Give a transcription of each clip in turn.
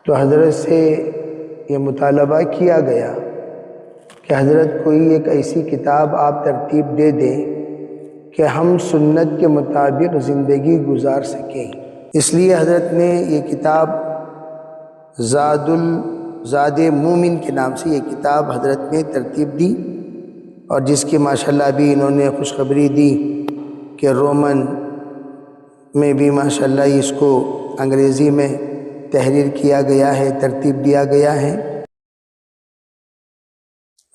تو حضرت سے یہ مطالبہ کیا گیا کہ حضرت کوئی ایک ایسی کتاب آپ ترتیب دے دیں کہ ہم سنت کے مطابق زندگی گزار سکیں۔ اس لیے حضرت نے یہ کتاب زاد مومن کے نام سے یہ کتاب حضرت نے ترتیب دی، اور جس کی ماشاءاللہ ابھی انہوں نے خوشخبری دی کہ رومن میں بھی ماشاءاللہ اس کو انگریزی میں تحریر کیا گیا ہے، ترتیب دیا گیا ہے۔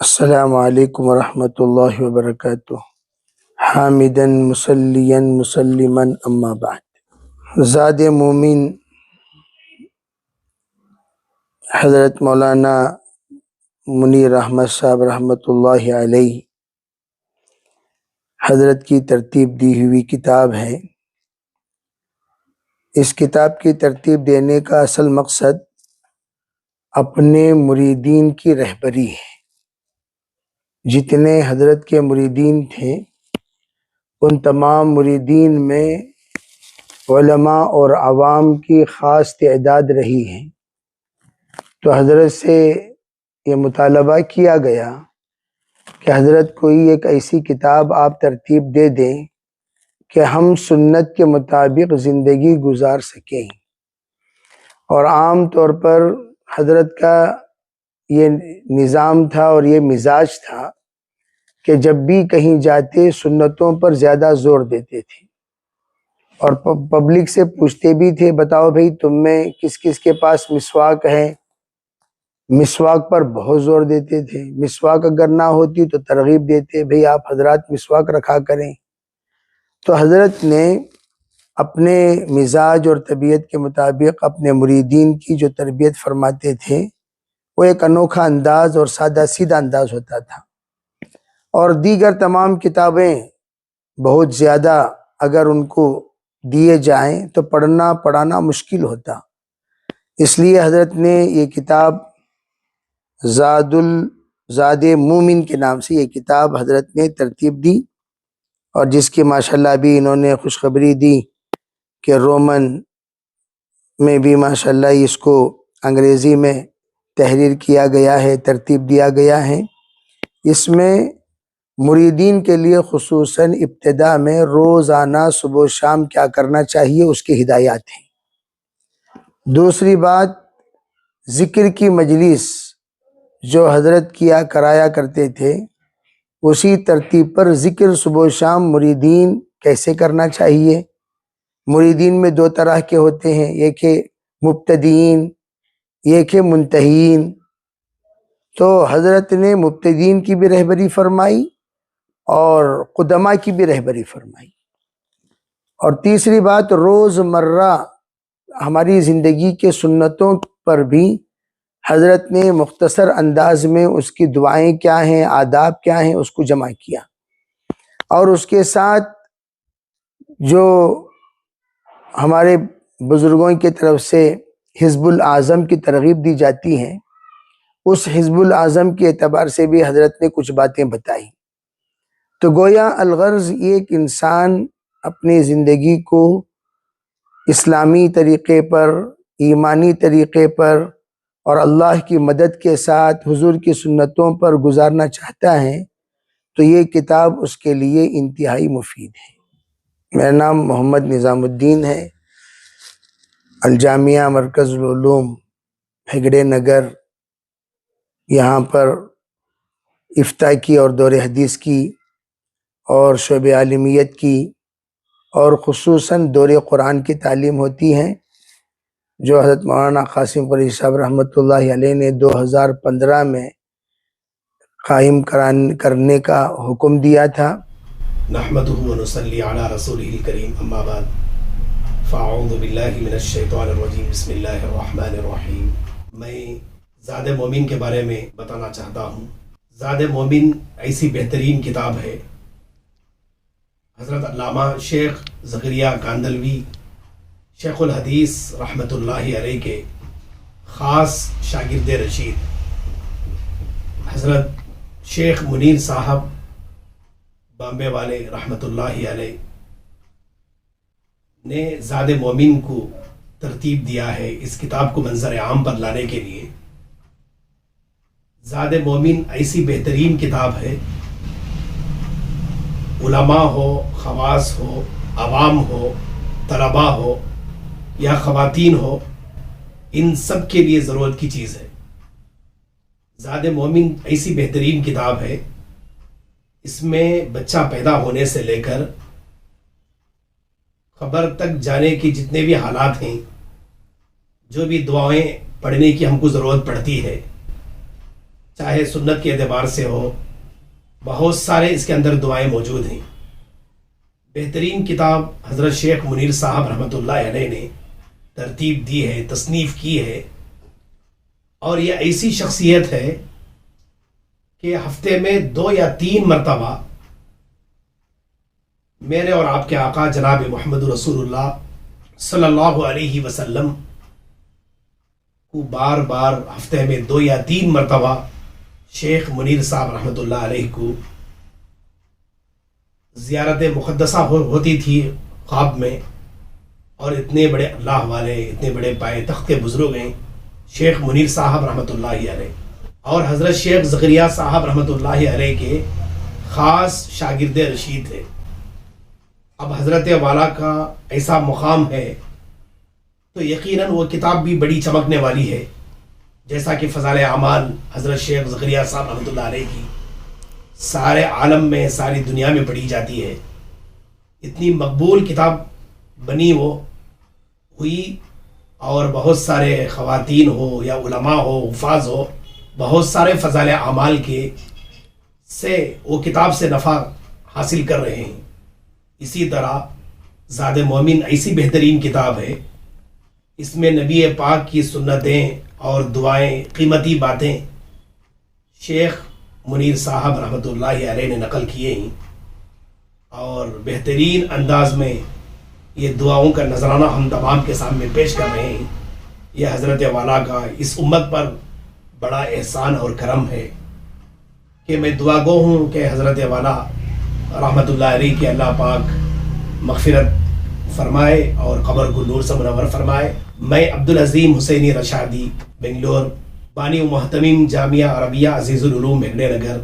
السلام علیکم ورحمۃ اللہ وبرکاتہ۔ حامداً مصلیاً مسلماً اما بعد۔ زاد مومن حضرت مولانا منیر احمد صاحب رحمۃ اللہ علیہ حضرت کی ترتیب دی ہوئی کتاب ہے۔ اس کتاب کی ترتیب دینے کا اصل مقصد اپنے مریدین کی رہبری ہے۔ جتنے حضرت کے مریدین تھے ان تمام مریدین میں علماء اور عوام کی خاص تعداد رہی ہے، تو حضرت سے یہ مطالبہ کیا گیا کہ حضرت کوئی ایک ایسی کتاب آپ ترتیب دے دیں کہ ہم سنت کے مطابق زندگی گزار سکیں۔ اور عام طور پر حضرت کا یہ نظام تھا اور یہ مزاج تھا کہ جب بھی کہیں جاتے سنتوں پر زیادہ زور دیتے تھے، اور پبلک سے پوچھتے بھی تھے بتاؤ بھئی تم میں کس کس کے پاس مسواک ہے۔ مسواک پر بہت زور دیتے تھے، مسواک اگر نہ ہوتی تو ترغیب دیتے بھئی آپ حضرات مسواک رکھا کریں۔ تو حضرت نے اپنے مزاج اور طبیعت کے مطابق اپنے مریدین کی جو تربیت فرماتے تھے وہ ایک انوکھا انداز اور سادہ سیدھا انداز ہوتا تھا، اور دیگر تمام کتابیں بہت زیادہ اگر ان کو دیے جائیں تو پڑھنا پڑھانا مشکل ہوتا۔ اس لیے حضرت نے یہ کتاب زاد مومن کے نام سے یہ کتاب حضرت نے ترتیب دی، اور جس کی ماشاءاللہ ابھی انہوں نے خوشخبری دی کہ رومن میں بھی ماشاءاللہ اس کو انگریزی میں تحریر کیا گیا ہے، ترتیب دیا گیا ہے۔ اس میں مریدین کے لیے خصوصاً ابتدا میں روزانہ صبح و شام کیا کرنا چاہیے اس کی ہدایات ہیں۔ دوسری بات، ذکر کی مجلس جو حضرت کرایا کرتے تھے اسی ترتیب پر ذکر صبح و شام مریدین کیسے کرنا چاہیے۔ مریدین میں دو طرح کے ہوتے ہیں، ایک ہے مبتدئین، ایک ہے منتہین۔ تو حضرت نے مبتدئین کی بھی رہبری فرمائی اور قدماء کی بھی رہبری فرمائی۔ اور تیسری بات، روز مرہ ہماری زندگی کے سنتوں پر بھی حضرت نے مختصر انداز میں اس کی دعائیں کیا ہیں، آداب کیا ہیں، اس کو جمع کیا، اور اس کے ساتھ جو ہمارے بزرگوں کی طرف سے حزب الاعظم کی ترغیب دی جاتی ہے، اس حزب الاعظم کے اعتبار سے بھی حضرت نے کچھ باتیں بتائی۔ تو گویا الغرض یہ کہ انسان اپنی زندگی کو اسلامی طریقے پر، ایمانی طریقے پر اور اللہ کی مدد کے ساتھ حضور کی سنتوں پر گزارنا چاہتا ہے تو یہ کتاب اس کے لیے انتہائی مفید ہے۔ میرا نام محمد نظام الدین ہے، الجامعہ مرکز العلوم ہگڑے نگر، یہاں پر افتاء کی اور دور حدیث کی اور شعب عالمیت کی اور خصوصاً دور قرآن کی تعلیم ہوتی ہے، جو حضرت مولانا قاسم قریشی صاحب رحمۃ اللہ علیہ نے 2015 میں قائم کرنے کا حکم دیا تھا۔ نحمدہ و نصلی علی رسولہ الکریم، اما بعد، فاعوذ باللہ من الشیطان الرجیم، بسم اللہ الرحمن الرحیم۔ میں زاد مومن کے بارے میں بتانا چاہتا ہوں۔ زاد مومن ایسی بہترین کتاب ہے، حضرت علامہ شیخ زکریا کاندلوی شیخ الحدیث رحمۃ اللہ علیہ کے خاص شاگرد رشید حضرت شیخ منیر صاحب بامبے والے رحمۃ اللہ علیہ نے زاد مومن کو ترتیب دیا ہے اس کتاب کو منظر عام پر لانے کے لیے. زاد مومن ایسی بہترین کتاب ہے، علماء ہو، خواص ہو، عوام ہو، طلباء ہو یا خواتین ہو، ان سب کے لیے ضرورت کی چیز ہے. زاد مومن ایسی بہترین کتاب ہے، اس میں بچہ پیدا ہونے سے لے کر قبر تک جانے کی جتنے بھی حالات ہیں، جو بھی دعائیں پڑھنے کی ہم کو ضرورت پڑتی ہے، چاہے سنت کے اعتبار سے ہو، بہت سارے اس کے اندر دعائیں موجود ہیں. بہترین کتاب حضرت شیخ منیر صاحب رحمۃ اللہ علیہ نے ترتیب دی ہے، تصنیف کی ہے. اور یہ ایسی شخصیت ہے کہ ہفتے میں 2 یا 3 مرتبہ میرے اور آپ کے آقا جناب محمد رسول اللہ صلی اللہ علیہ وسلم کو بار بار ہفتے میں 2 یا 3 مرتبہ شیخ منیر صاحب رحمۃ اللہ علیہ کو زیارت مقدسہ ہوتی تھی خواب میں. اور اتنے بڑے اللہ والے، اتنے بڑے پائے تخت کے بزرگ ہیں شیخ منیر صاحب رحمۃ اللہ علیہ، اور حضرت شیخ زکریا صاحب رحمۃ اللہ علیہ کے خاص شاگرد رشید تھے. اب حضرت والا کا ایسا مقام ہے تو یقیناً وہ کتاب بھی بڑی چمکنے والی ہے، جیسا کہ فضائل اعمال حضرت شیخ زکریا صاحب رحمۃ اللہ علیہ کی سارے عالم میں، ساری دنیا میں پڑھی جاتی ہے. اتنی مقبول کتاب بنی وہ ہوئی، اور بہت سارے خواتین ہو یا علماء ہو، حفاظ ہو، بہت سارے فضائل اعمال کے سے وہ کتاب سے نفع حاصل کر رہے ہیں. اسی طرح زاد مومن ایسی بہترین کتاب ہے، اس میں نبی پاک کی سنتیں اور دعائیں، قیمتی باتیں شیخ منیر صاحب رحمۃ اللہ علیہ نے نقل کیے ہیں، اور بہترین انداز میں یہ دعاؤں کا نذرانہ ہم تمام کے سامنے پیش کر رہے ہیں. یہ حضرت والا کا اس امت پر بڑا احسان اور کرم ہے کہ میں دعا گو ہوں کہ حضرت والا رحمۃ اللہ علیہ کے اللہ پاک مغفرت فرمائے اور قبر کو نور سے منور فرمائے. میں عبدالعظیم حسینی رشادی، بنگلور، بانی و محتمیم جامعہ عربیہ عزیز العلوم مہندے نگر.